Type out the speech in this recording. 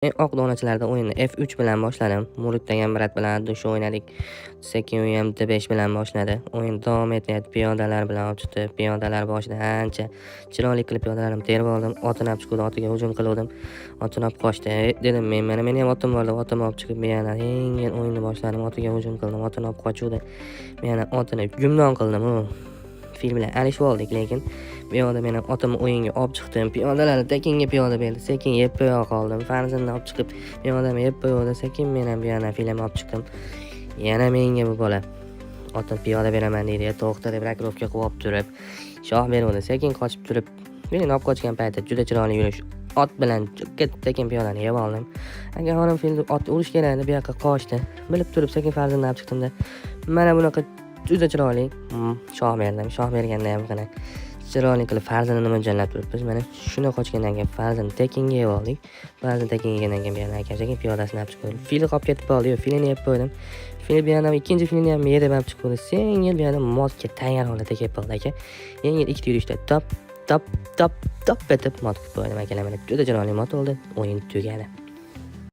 Men oq donachilarda o'yinni F3 bilan boshladim. Murid degan brat bilan dush o'ynadik. Sekin u ham D5 bilan boshladi. O'yin davom etyapti. Piyodalar bilan olib chiqdi. Piyodalar boshida ancha chiroyli qilib piyodalarimni terib oldim. Otini olib chiqib otiga hujum qildim. Otini olib qochdi. Dedim meni ham otim bor deb otimni olib chiqib yana yengil o'yinni boshladim. Otiga hujum qildim. Otini olib qochuvdi. Men otini gumdon qildim. Fil bilan alishib oldik, lekin bu yoqda men otimni o'yinga olib chiqdim. Piyodalarni tekinga piyoda berdi. Sekin yeb qo'ya qoldim. Farzandni olib chiqib, piyodani yeb qo'ydi. Sekin men ham bu yana filmni olib chiqdim. Yana menga bu bola otim piyoda beraman deydi. To'xta deb rakrovka qilib turib, shoh berdi. Sekin qochib turib, men olib qochgan paytda juda chiroyli yurish. Ot bilan sekin piyodani yeb oldim. Agar xonim filni ot urish kerak edi, bu yoqqa qochdi. Bilib turib sekin farzandni olib chiqdim-da. Mana bunaqa juda chiroyli shoh berdim. Shoh berganda ham qana chiroyli qilib farzandni mo'ljallab turibmiz. Mana shuni qochgandan keyin farzandni tekinga yeb oldik. Farzand tekinga yegandan keyin yana aka piyodasini olib chiqib qo'ydim. Fili qolib ketib qoldi. Filini yeb qo'ydim. Fil bu yana ikkinchi filini ham yeb olib chiqib qo'ydi. Yengil bu yana motga tayyor holatda kelib qoldi aka. Yengil ikkita yurishda top etib mot qilib qo'ydim akalar. Mana juda chiroyli mot oldi. O'yin tugadi.